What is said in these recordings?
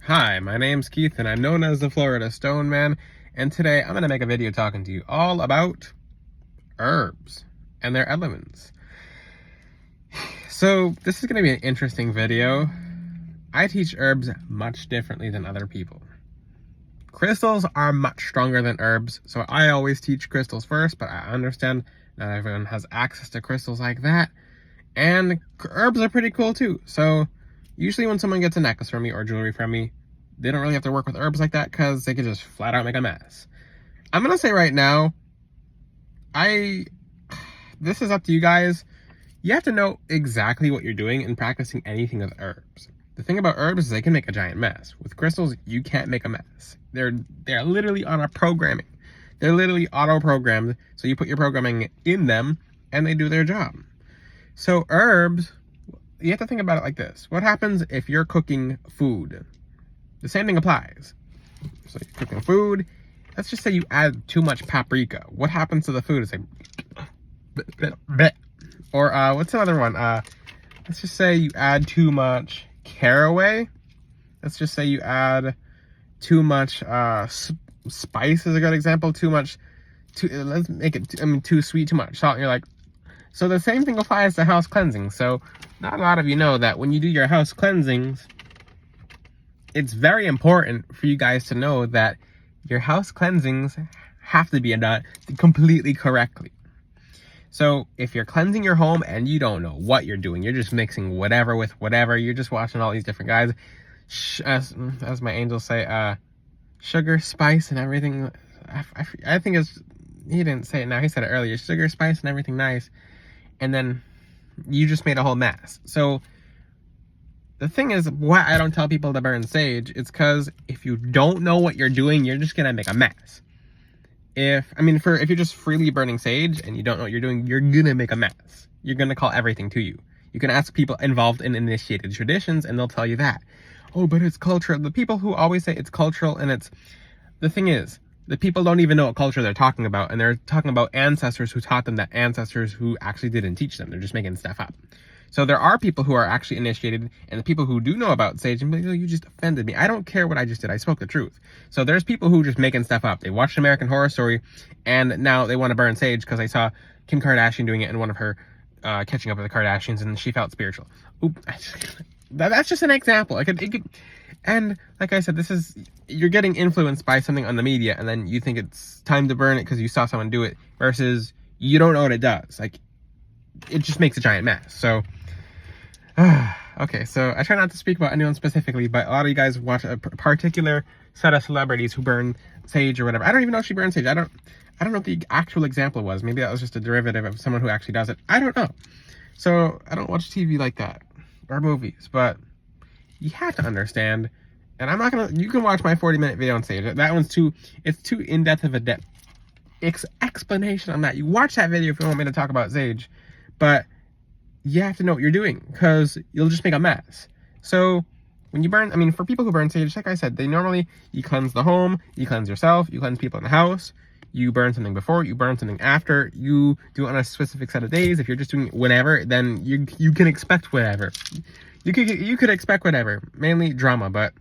Hi, my name's Keith and I'm known as the Florida Stone Man, and today I'm going to make a video talking to you all about herbs and their elements. So this is going to be an interesting video. I teach herbs much differently than other people. Crystals are much stronger than herbs, so I always teach crystals first, but I understand not everyone has access to crystals like that, and herbs are pretty cool too. So usually when someone gets a necklace from me or jewelry from me, they don't really have to work with herbs like that because they can just flat out make a mess. I'm going to say right now, this is up to you guys. You have to know exactly what you're doing in practicing anything with herbs. The thing about herbs is they can make a giant mess. With crystals, you can't make a mess. They're literally on a programming. They're literally auto-programmed, so you put your programming in them, and they do their job. So herbs, you have to think about it like this. What happens if you're cooking food? The same thing applies. So you're cooking food. Let's just say you add too much paprika. What happens to the food? It's like, or what's another one? Let's just say you add too much caraway. Let's just say you add too much spice is a good example. Let's make it too sweet, too much salt. And you're like, so the same thing applies to house cleansing. So not a lot of you know that when you do your house cleansings, it's very important for you guys to know that your house cleansings have to be done completely correctly. So if you're cleansing your home and you don't know what you're doing, you're just mixing whatever with whatever, you're just watching all these different guys, as my angels say, sugar, spice, and everything. I think he didn't say it now, he said it earlier, sugar, spice, and everything nice. And then you just made a whole mess. So the thing is, why I don't tell people to burn sage, it's because if you don't know what you're doing, you're just gonna make a mess. If you're just freely burning sage and you don't know what you're doing, you're gonna make a mess. You're gonna call everything to you. You can ask people involved in initiated traditions and they'll tell you that. Oh, but it's cultural. The people who always say it's cultural the thing is, the people don't even know what culture they're talking about, and they're talking about ancestors who taught them that ancestors who actually didn't teach them. They're just making stuff up. So there are people who are actually initiated, and the people who do know about sage, and like, oh, you just offended me. I don't care what I just did. I spoke the truth. So there's people who just making stuff up. They watched American Horror Story, and now they want to burn sage because they saw Kim Kardashian doing it in one of her catching up with the Kardashians, and she felt spiritual. Oop, that's just an example. And like I said, you're getting influenced by something on the media, and then you think it's time to burn it because you saw someone do it, versus you don't know what it does. Like, it just makes a giant mess. So, okay, so I try not to speak about anyone specifically, but a lot of you guys watch a particular set of celebrities who burn sage or whatever. I don't even know if she burns sage. I don't know what the actual example was. Maybe that was just a derivative of someone who actually does it. I don't know. So I don't watch TV like that, or movies, but you have to understand, and I'm not gonna, you can watch my 40-minute video on sage. That one's too in-depth of a explanation on that. You watch that video if you want me to talk about sage, but you have to know what you're doing, because you'll just make a mess. So when you burn, for people who burn sage, like I said, you cleanse the home, you cleanse yourself, you cleanse people in the house, you burn something before, you burn something after, you do it on a specific set of days. If you're just doing it whenever, then you can expect whatever. You could expect whatever, mainly drama, but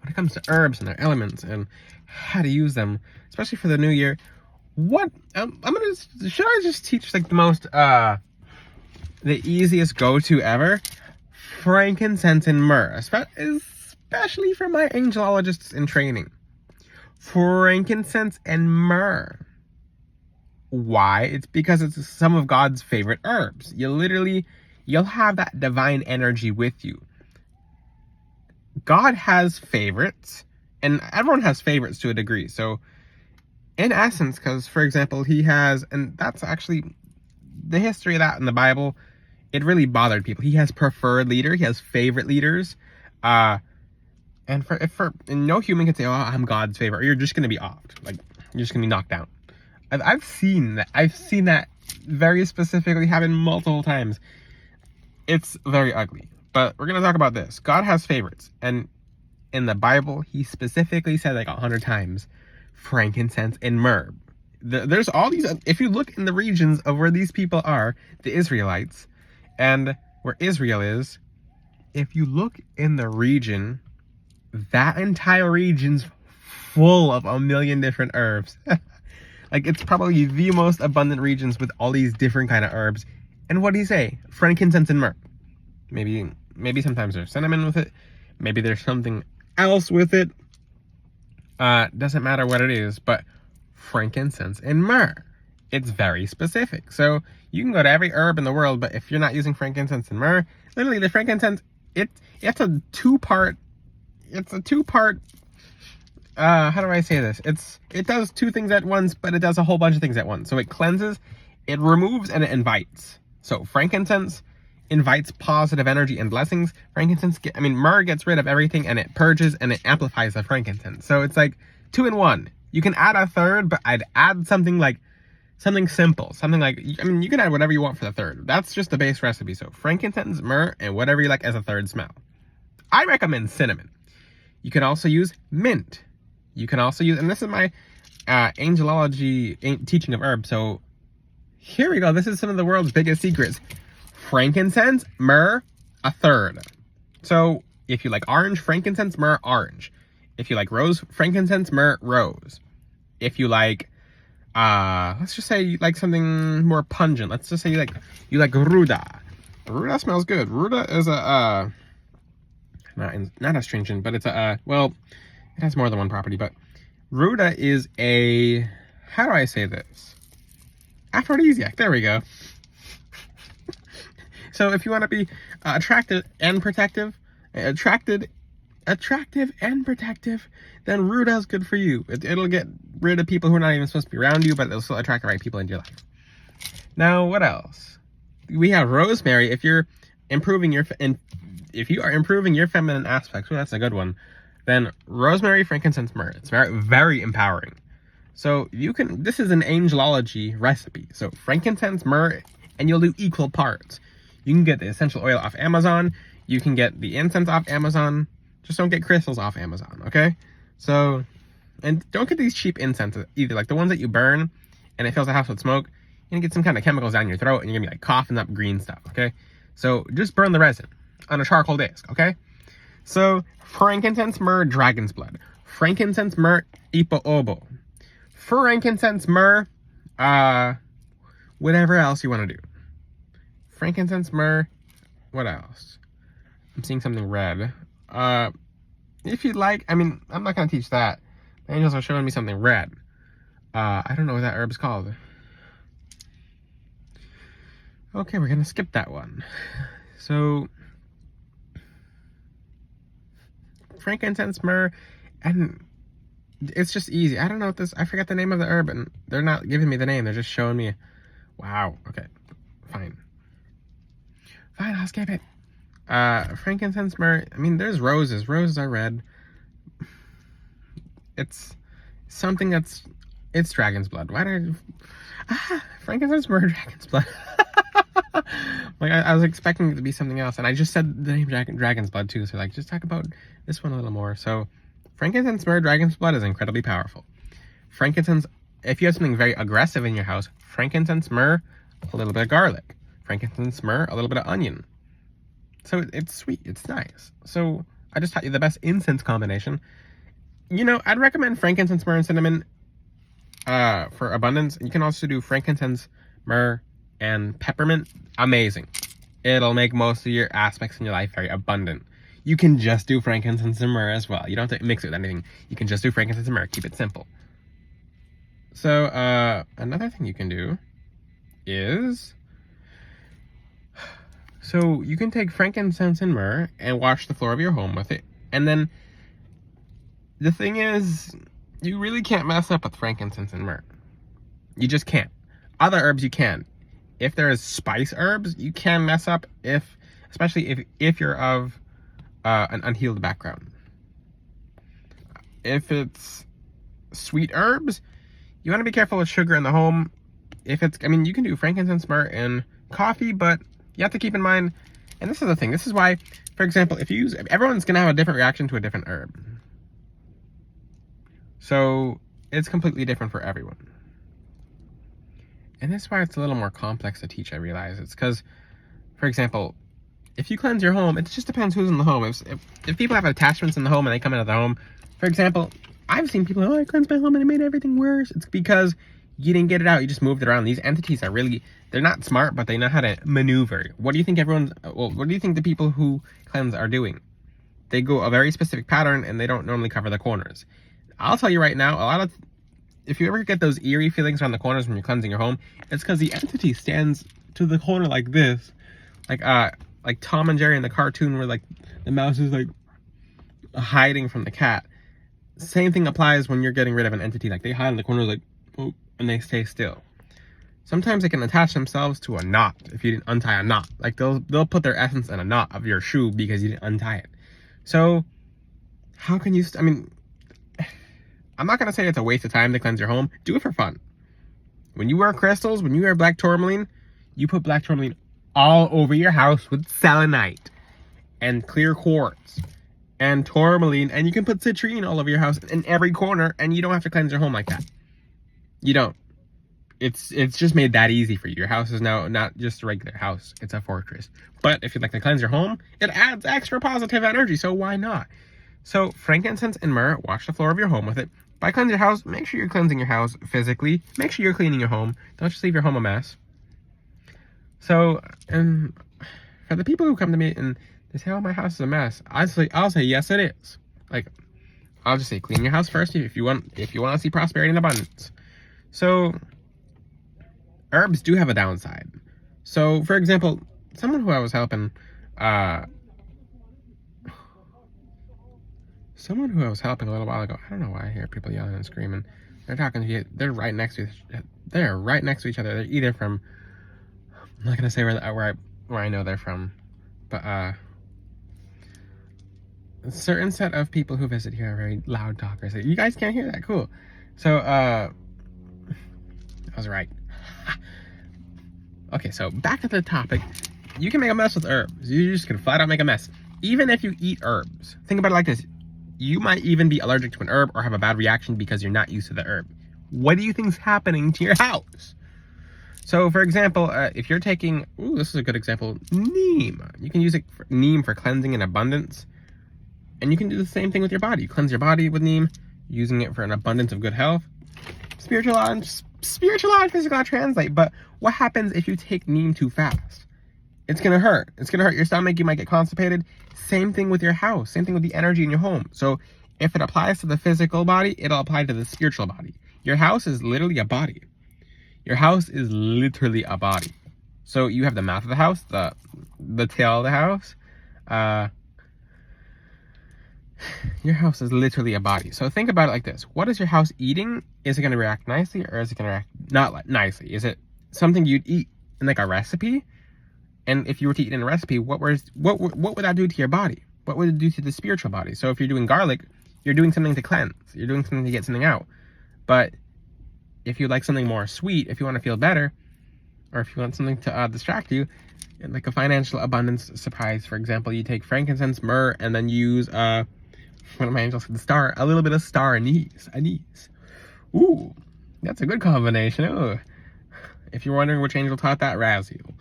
when it comes to herbs and their elements and how to use them, especially for the new year, should I just teach like the most, the easiest go-to ever? Frankincense and myrrh, especially for my angelologists in training. Frankincense and myrrh. Why? It's because it's some of God's favorite herbs. You'll have that divine energy with you. God has favorites, and everyone has favorites to a degree. So, in essence, because, for example, he has, and that's actually the history of that in the Bible, it really bothered people. He has preferred leader, he has favorite leaders, and no human can say, oh, I'm God's favorite, or you're just going to be offed. Like, you're just going to be knocked down. I've seen that very specifically happen multiple times. It's very ugly. But we're going to talk about this. God has favorites. And in the Bible, he specifically said like 100 times, frankincense and myrrh. There's all these, if you look in the regions of where these people are, the Israelites, and where Israel is, if you look in the region that entire region's full of a million different herbs. Like, it's probably the most abundant regions with all these different kind of herbs. And what do you say? Frankincense and myrrh. Maybe sometimes there's cinnamon with it. Maybe there's something else with it. Doesn't matter what it is, but frankincense and myrrh. It's very specific. So you can go to every herb in the world, but if you're not using frankincense and myrrh, literally the frankincense, it's a two-part, how do I say this? It does two things at once, but it does a whole bunch of things at once. So it cleanses, it removes, and it invites. So frankincense invites positive energy and blessings. Myrrh gets rid of everything, and it purges and it amplifies the frankincense. So it's like 2 in 1. You can add a third, but I'd add something simple. You can add whatever you want for the third. That's just the base recipe. So frankincense, myrrh, and whatever you like as a third smell. I recommend cinnamon. You can also use mint. You can also use, and this is my angelology teaching of herbs. So here we go. This is some of the world's biggest secrets. Frankincense, myrrh, a third. So if you like orange, frankincense, myrrh, orange. If you like rose, frankincense, myrrh, rose. If you like, let's just say you like something more pungent. Let's just say you like ruda. Ruda smells good. Ruda is a, not astringent, but it's well, it has more than one property, but ruda is a, how do I say this? Aphrodisiac. There we go. So if you want to be attractive and protective, then ruda is good for you. It'll get rid of people who are not even supposed to be around you, but it'll still attract the right people into your life. Now, what else? We have rosemary. If you are improving your feminine aspects, well, that's a good one. Then rosemary, frankincense, myrrh. It's very, very empowering. So this is an angelology recipe. So frankincense, myrrh, and you'll do equal parts. You can get the essential oil off Amazon. You can get the incense off Amazon. Just don't get crystals off Amazon, okay? So, and don't get these cheap incenses either. Like the ones that you burn and it fills the house with smoke. You're gonna get some kind of chemicals down your throat and you're gonna be like coughing up green stuff, okay? So just burn the resin on a charcoal disc, okay? So frankincense, myrrh, dragon's blood. Frankincense, myrrh, ipo obo. Frankincense, myrrh, whatever else you want to do. Frankincense, myrrh, what else? I'm seeing something red. If you'd like, I'm not going to teach that. The angels are showing me something red. I don't know what that herb's called. Okay, we're going to skip that one. So, frankincense, myrrh, and it's just easy. I don't know what this, I forgot the name of the herb, and they're not giving me the name. They're just showing me. Wow. Okay, fine, I'll skip it. Frankincense, myrrh, there's roses. Roses are red. It's something it's dragon's blood. Why did frankincense, myrrh, dragon's blood. Like, I was expecting it to be something else, and I just said the name dragon's blood too, so like, just talk about this one a little more. So frankincense, myrrh, dragon's blood is incredibly powerful. Frankincense, if you have something very aggressive in your house, frankincense, myrrh, a little bit of garlic. Frankincense, myrrh, a little bit of onion. So it's sweet, it's nice. So I just taught you the best incense combination. I'd recommend frankincense, myrrh, and cinnamon for abundance. You can also do frankincense, myrrh, and peppermint. Amazing. It'll make most of your aspects in your life very abundant. You can just do frankincense and myrrh as well. You don't have to mix it with anything. You can just do frankincense and myrrh. Keep it simple. So another thing you can do is, so you can take frankincense and myrrh and wash the floor of your home with it. And then the thing is, you really can't mess up with frankincense and myrrh. You just can't. Other herbs you can. If there's spice herbs, you can mess up, especially if you're of an unhealed background. If it's sweet herbs, you want to be careful with sugar in the home. If it's, you can do frankincense, myrrh, and coffee, but you have to keep in mind, and this is the thing, this is why, for example, everyone's going to have a different reaction to a different herb. So it's completely different for everyone. And that's why it's a little more complex to teach, I realize. It's because, for example, if you cleanse your home, it just depends who's in the home. If people have attachments in the home and they come into the home, for example, I've seen people, oh, I cleansed my home and it made everything worse. It's because you didn't get it out. You just moved it around. These entities are really, they're not smart, but they know how to maneuver. What do you think what do you think the people who cleanse are doing? They go a very specific pattern and they don't normally cover the corners. I'll tell you right now, if you ever get those eerie feelings around the corners when you're cleansing your home, it's because the entity stands to the corner like this. Like Tom and Jerry in the cartoon where like the mouse is like hiding from the cat. Same thing applies when you're getting rid of an entity. Like they hide in the corner like, oh, and they stay still. Sometimes they can attach themselves to a knot if you didn't untie a knot. Like they'll put their essence in a knot of your shoe because you didn't untie it. So how can you, I mean, I'm not going to say it's a waste of time to cleanse your home. Do it for fun. When you wear crystals, when you wear black tourmaline, you put black tourmaline all over your house with selenite and clear quartz and tourmaline, and you can put citrine all over your house in every corner, and you don't have to cleanse your home like that. You don't. It's just made that easy for you. Your house is now not just a regular house. It's a fortress. But if you'd like to cleanse your home, it adds extra positive energy, so why not? So frankincense and myrrh, wash the floor of your home with it. By cleanse your house, make sure you're cleansing your house physically. Make sure you're cleaning your home. Don't just leave your home a mess. So, and for the people who come to me and they say, oh, my house is a mess, I'll say, yes, it is. Like, I'll just say, clean your house first if you want to see prosperity and abundance. So, herbs do have a downside. So, for example, someone who I was helping, a little while ago, I don't know why I hear people yelling and screaming. They're talking to you. They're right next to each other. They're either from, I'm not gonna say where I know they're from, but a certain set of people who visit here are very loud talkers. You guys can't hear that, cool. So I was right. Okay, so back to the topic. You can make a mess with herbs. You just can flat out make a mess. Even if you eat herbs. Think about it like this. You might even be allergic to an herb or have a bad reaction because you're not used to the herb. What do you think's happening to your house? So, for example, if you're taking, this is a good example, neem. You can use neem for cleansing and abundance. And you can do the same thing with your body. You cleanse your body with neem, using it for an abundance of good health. Spiritual law and physical law translate. But what happens if you take neem too fast? It's going to hurt. It's going to hurt your stomach. You might get constipated. Same thing with your house. Same thing with the energy in your home. So if it applies to the physical body, it'll apply to the spiritual body. Your house is literally a body. Your house is literally a body. So you have the mouth of the house, the tail of the house. Your house is literally a body. So think about it like this. What is your house eating? Is it going to react nicely or is it going to react not nicely? Is it something you'd eat in like a recipe? And if you were to eat in a recipe, what would that do to your body? What would it do to the spiritual body? So if you're doing garlic, you're doing something to cleanse. You're doing something to get something out. But if you like something more sweet, if you want to feel better, or if you want something to distract you, like a financial abundance surprise, for example, you take frankincense, myrrh, and then use one of my angels, a little bit of star anise. Ooh, that's a good combination. Ooh. If you're wondering which angel taught that, Raziel.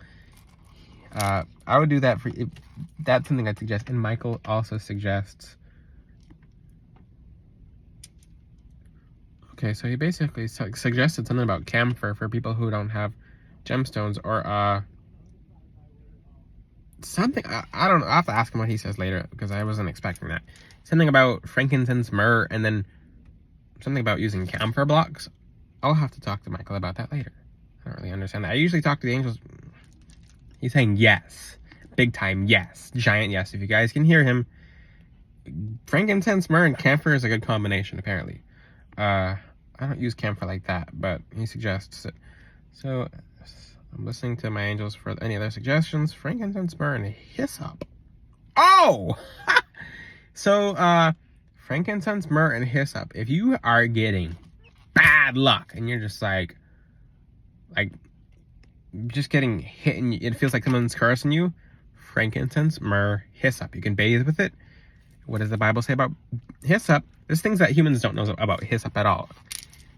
I would do that for you. That's something I'd suggest. And Michael also suggests. Okay, so he basically suggested something about camphor for people who don't have gemstones or something. I don't know. I'll have to ask him what he says later because I wasn't expecting that. Something about frankincense, myrrh, and then something about using camphor blocks. I'll have to talk to Michael about that later. I don't really understand that. I usually talk to the angels. He's saying yes. Big time yes. Giant yes. If you guys can hear him. Frankincense, myrrh, and camphor is a good combination, apparently. I don't use camphor like that, but he suggests it. So, I'm listening to my angels for any other suggestions. Frankincense, myrrh, and hyssop. Oh! So, frankincense, myrrh, and hyssop. If you are getting bad luck, and you're just like just getting hit and it feels like someone's cursing you, frankincense, myrrh, hyssop. You can bathe with it. What does the Bible say about hyssop? There's things that humans don't know about hyssop at all.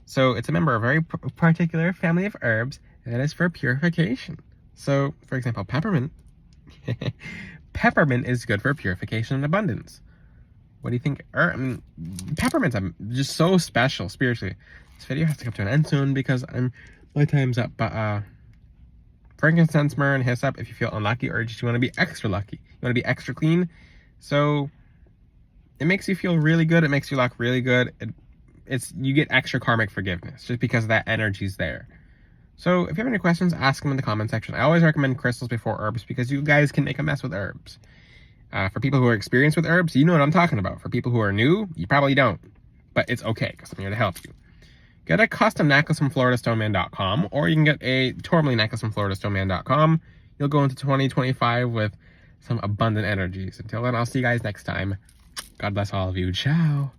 So it's a member of a very particular family of herbs that is for purification. So, for example, peppermint. Peppermint is good for purification and abundance. What do you think? Peppermint's just so special spiritually. This video has to come to an end soon because my time's up. But frankincense, myrrh, and hyssop, if you feel unlucky or just you want to be extra lucky, you want to be extra clean. So it makes you feel really good. It makes your luck really good. You get extra karmic forgiveness just because that energy's there. So if you have any questions, ask them in the comment section. I always recommend crystals before herbs because you guys can make a mess with herbs. For people who are experienced with herbs, you know what I'm talking about. For people who are new, you probably don't. But it's okay because I'm here to help you. Get a custom necklace from FloridaStoneman.com, or you can get a tourmaline necklace from FloridaStoneman.com. You'll go into 2025 with some abundant energies. Until then, I'll see you guys next time. God bless all of you. Ciao.